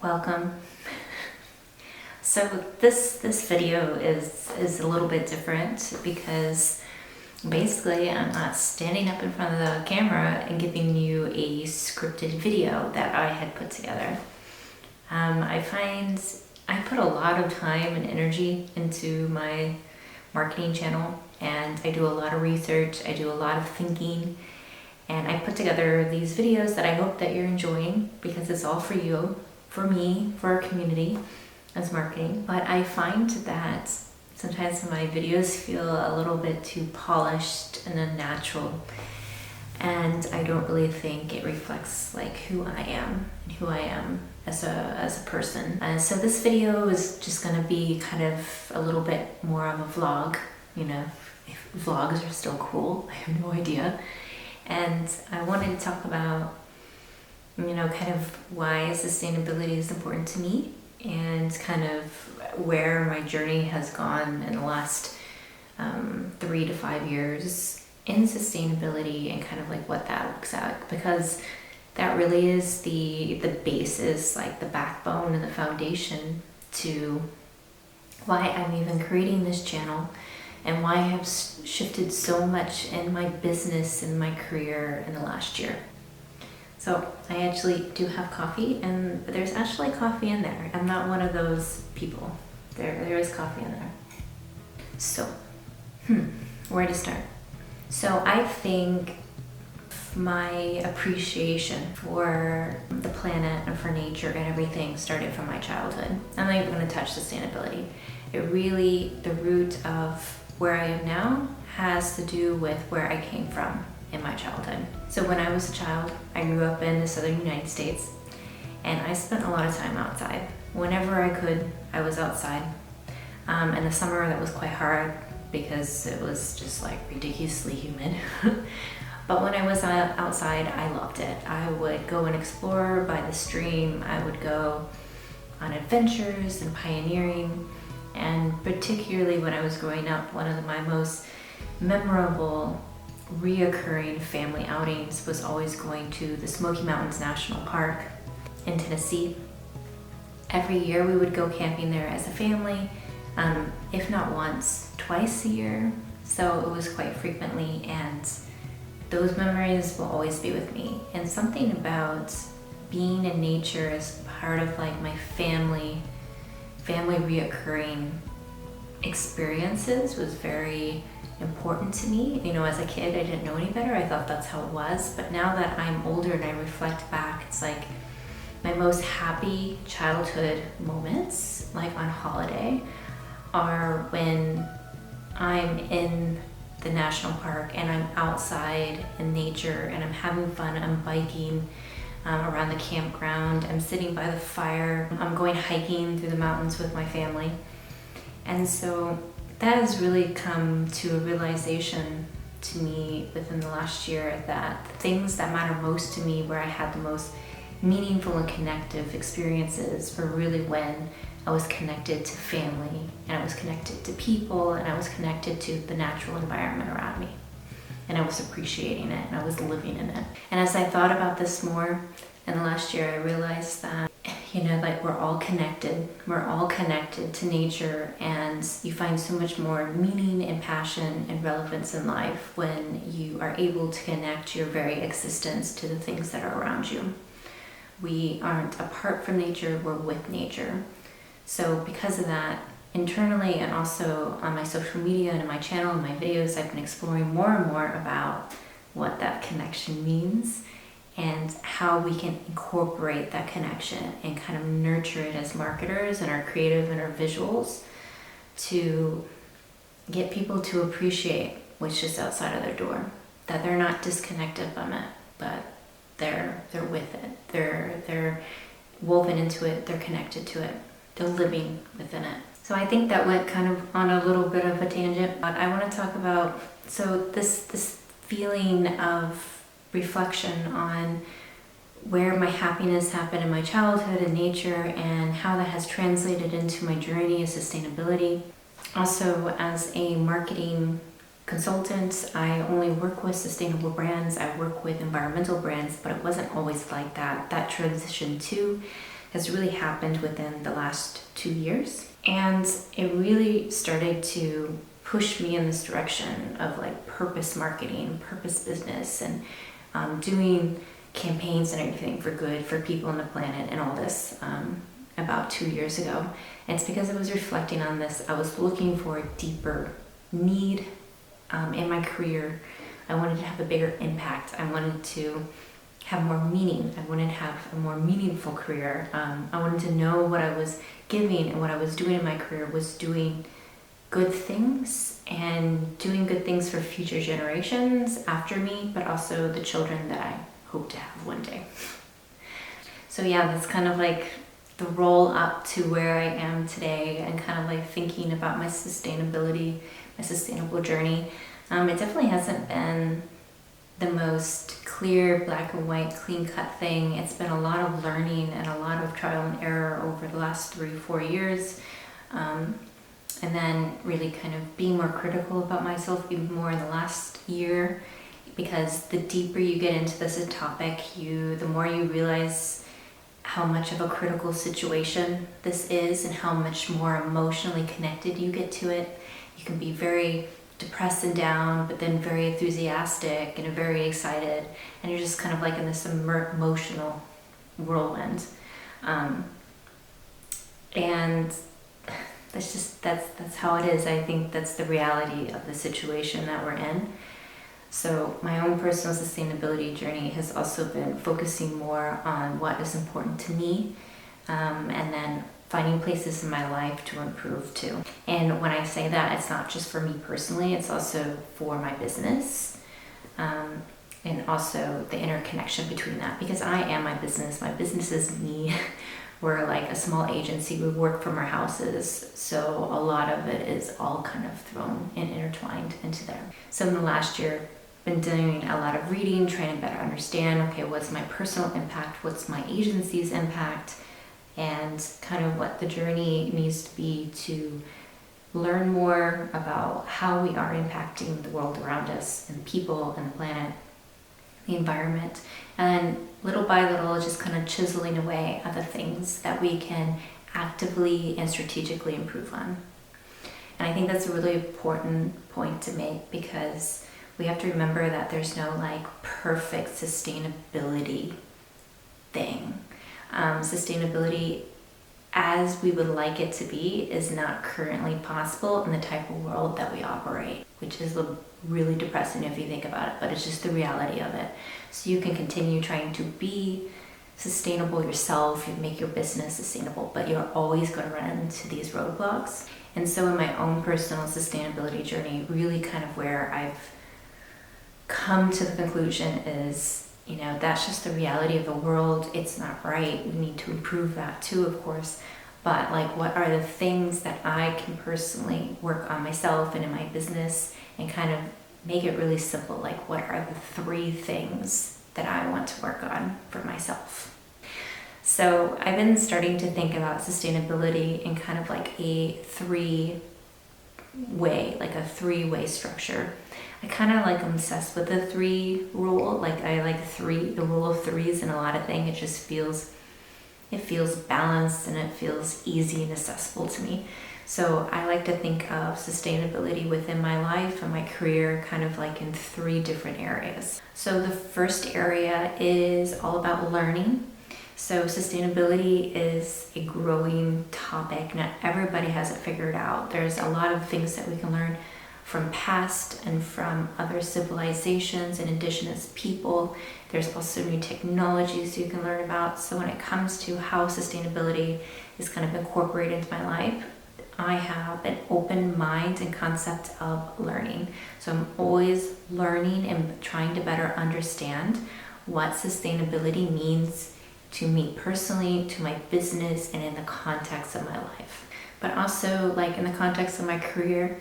Welcome. So this video is a little bit different because basically I'm not standing up in front of the camera and giving you a scripted video that I had put together. I find I put a lot of time and energy into my marketing channel, and I do a lot of research, I do a lot of thinking, and I put together these videos that I hope that you're enjoying because it's all for you, for me, for our community as marketing. But I find that sometimes my videos feel a little bit too polished and unnatural, and I don't really think it reflects like who I am and who I am as a person. So this video is just going to be kind of a little bit more of a vlog, you know, if vlogs are still cool, I have no idea. And I wanted to talk about, you know, kind of why sustainability is important to me and kind of where my journey has gone in the last 3 to 5 years in sustainability and kind of like what that looks like, because that really is the basis, like the backbone and the foundation to why I'm even creating this channel and why I have shifted so much in my business and my career in the last year. So I actually do have coffee, and there's actually coffee in there. I'm not one of those people. There is coffee in there. So, where to start? So I think my appreciation for the planet and for nature and everything started from my childhood. I'm not even going to touch sustainability. It really, the root of where I am now has to do with where I came from in my childhood. So when I was a child, I grew up in the southern United States, and I spent a lot of time outside. Whenever I could, I was outside. In the summer, that was quite hard because it was just like ridiculously humid. But when I was outside, I loved it. I would go and explore by the stream. I would go on adventures and pioneering. And particularly when I was growing up, one of my most memorable reoccurring family outings was always going to the Smoky Mountains National Park in Tennessee. Every year we would go camping there as a family, if not once, twice a year. So it was quite frequently, and those memories will always be with me. And something about being in nature as part of like my family reoccurring experiences was very important to me. You know, as a kid, I didn't know any better. I thought that's how it was. But now that I'm older and I reflect back, it's like my most happy childhood moments, like on holiday, are when I'm in the national park and I'm outside in nature and I'm having fun. I'm biking around the campground. I'm sitting by the fire. I'm going hiking through the mountains with my family. And so that has really come to a realization to me within the last year that the things that matter most to me, where I had the most meaningful and connective experiences, were really when I was connected to family, and I was connected to people, and I was connected to the natural environment around me. And I was appreciating it, and I was living in it. And as I thought about this more in the last year, I realized that, you know, like we're all connected. We're all connected to nature, and you find so much more meaning and passion and relevance in life when you are able to connect your very existence to the things that are around you. We aren't apart from nature, we're with nature. So because of that, internally and also on my social media and in my channel and my videos, I've been exploring more and more about what that connection means and how we can incorporate that connection and kind of nurture it as marketers and our creative and our visuals to get people to appreciate what's just outside of their door, that they're not disconnected from it, but they're with it. They're woven into it, they're connected to it, they're living within it. So I think that went kind of on a little bit of a tangent, but I want to talk about, so this feeling of reflection on where my happiness happened in my childhood and nature and how that has translated into my journey of sustainability. Also, as a marketing consultant, I only work with sustainable brands. I work with environmental brands, but it wasn't always like that. That transition too has really happened within the last 2 years. And it really started to push me in this direction of like purpose marketing, purpose business, and doing campaigns and everything for good for people on the planet and all this about 2 years ago. And it's because I was reflecting on this. I was looking for a deeper need in my career. I wanted to have a bigger impact. I wanted to have more meaning. I wanted to have a more meaningful career. I wanted to know what I was giving and what I was doing in my career was doing good things and doing good things for future generations after me, but also the children that I hope to have one day. So yeah, that's kind of like the roll up to where I am today, and kind of like thinking about my sustainability, my sustainable journey. It definitely hasn't been the most clear, black and white, clean cut thing. It's been a lot of learning and a lot of trial and error over the last 3-4 years. And then really kind of being more critical about myself even more in the last year, because the deeper you get into this topic, the more you realize how much of a critical situation this is and how much more emotionally connected you get to it. You can be very depressed and down, but then very enthusiastic and very excited, and you're just kind of like in this emotional whirlwind. And that's how it is. I think that's the reality of the situation that we're in. So my own personal sustainability journey has also been focusing more on what is important to me, and then finding places in my life to improve too. And when I say that, it's not just for me personally, it's also for my business, and also the interconnection between that, because I am my business is me. We're like a small agency, we work from our houses, so a lot of it is all kind of thrown and intertwined into there. So in the last year, been doing a lot of reading, trying to better understand, okay, what's my personal impact, what's my agency's impact, and kind of what the journey needs to be to learn more about how we are impacting the world around us and people and the planet, the environment, and little by little just kind of chiseling away at the things that we can actively and strategically improve on. And I think that's a really important point to make, because we have to remember that there's no like perfect sustainability thing. Sustainability as we would like it to be is not currently possible in the type of world that we operate, which is really depressing if you think about it, but it's just the reality of it. So you can continue trying to be sustainable yourself, you make your business sustainable, but you're always going to run into these roadblocks. And so in my own personal sustainability journey, really kind of where I've come to the conclusion is, that's just the reality of the world. It's not right. We need to improve that too, of course. But like, what are the things that I can personally work on myself and in my business and kind of make it really simple? Like, what are the 3 things that I want to work on for myself? So I've been starting to think about sustainability in kind of like a 3-way structure. I kind of like obsessed with the 3 rule. Like I like the rule of 3s in a lot of things. It feels balanced and it feels easy and accessible to me. So I like to think of sustainability within my life and my career kind of like in 3 different areas. So the first area is all about learning. So sustainability is a growing topic. Not everybody has it figured out. There's a lot of things that we can learn from past and from other civilizations and indigenous people. There's also new technologies you can learn about. So when it comes to how sustainability is kind of incorporated into my life, I have an open mind and concept of learning. So I'm always learning and trying to better understand what sustainability means to me personally, to my business, and in the context of my life. But also like in the context of my career,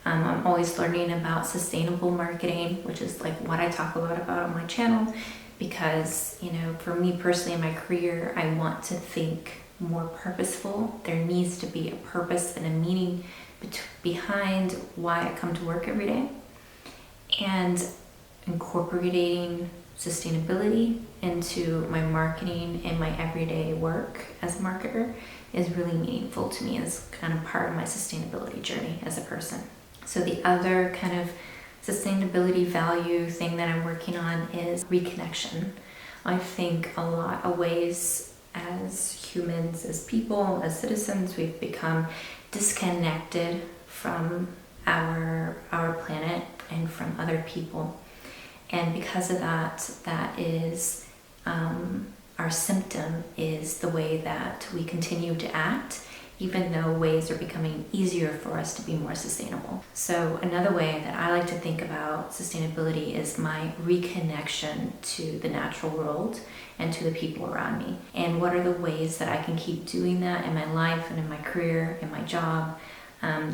I'm always learning about sustainable marketing, which is like what I talk a lot about on my channel, because, for me personally in my career, I want to think more purposeful. There needs to be a purpose and a meaning behind why I come to work every day, and incorporating sustainability into my marketing and my everyday work as a marketer is really meaningful to me as kind of part of my sustainability journey as a person. So the other kind of sustainability value thing that I'm working on is reconnection. I think a lot of ways as humans, as people, as citizens, we've become disconnected from our planet and from other people. And because of that, that is our symptom is the way that we continue to act, even though ways are becoming easier for us to be more sustainable. So another way that I like to think about sustainability is my reconnection to the natural world and to the people around me. And what are the ways that I can keep doing that in my life and in my career, in my job,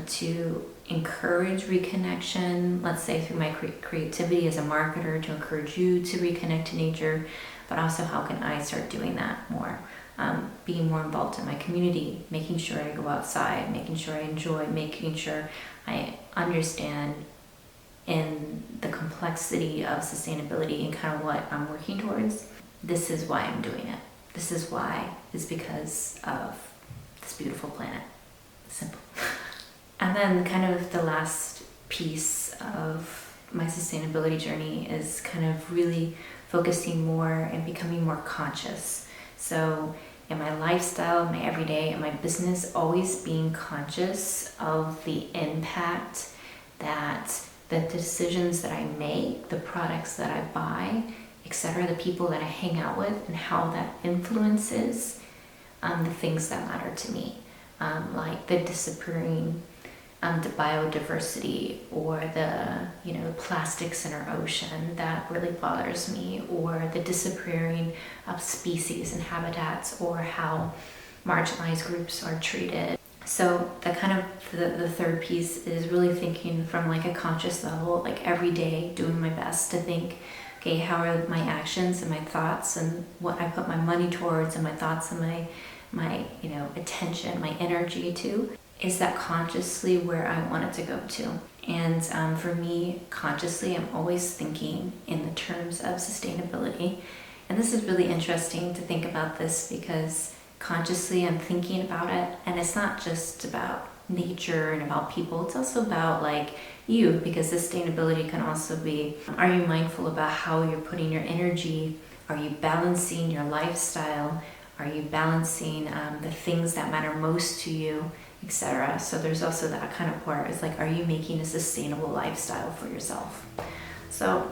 to encourage reconnection, let's say through my creativity as a marketer, to encourage you to reconnect to nature, but also how can I start doing that more? Being more involved in my community, making sure I go outside, making sure I enjoy, making sure I understand in the complexity of sustainability and kind of what I'm working towards. This is why I'm doing it. This is why, is because of this beautiful planet. Simple. And then kind of the last piece of my sustainability journey is kind of really focusing more and becoming more conscious. So in my lifestyle, my everyday, and my business, always being conscious of the impact that the decisions that I make, the products that I buy, etc., the people that I hang out with, and how that influences the things that matter to me, like the disappearing the biodiversity, or the plastics in our ocean that really bothers me, or the disappearing of species and habitats, or how marginalized groups are treated. So the kind of the third piece is really thinking from like a conscious level, like every day doing my best to think, okay, how are my actions and my thoughts and what I put my money towards and my thoughts and my attention, my energy to, is that consciously where I want it to go to? And for me, consciously, I'm always thinking in the terms of sustainability. And this is really interesting to think about this, because consciously I'm thinking about it, and it's not just about nature and about people, it's also about like you, because sustainability can also be, are you mindful about how you're putting your energy? Are you balancing your lifestyle? Are you balancing the things that matter most to you, etc.? So there's also that kind of part. It's like, are you making a sustainable lifestyle for yourself? So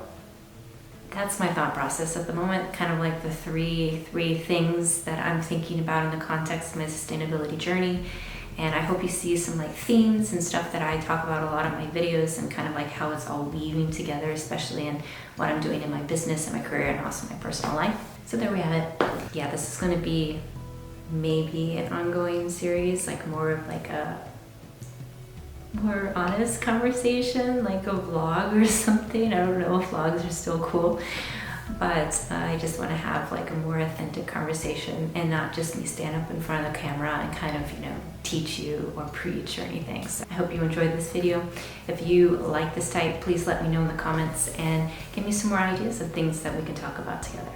that's my thought process at the moment, kind of like the three things that I'm thinking about in the context of my sustainability journey. And I hope you see some like themes and stuff that I talk about a lot in my videos, and kind of like how it's all weaving together, especially in what I'm doing in my business and my career, and also my personal life. So there we have it. Yeah, this is going to be maybe an ongoing series, like more of like a more honest conversation, like a vlog or something. I don't know if vlogs are still cool, but I just want to have like a more authentic conversation, and not just me stand up in front of the camera and kind of teach you or preach or anything. So I hope you enjoyed this video. If you like this type, please let me know in the comments and give me some more ideas of things that we can talk about together.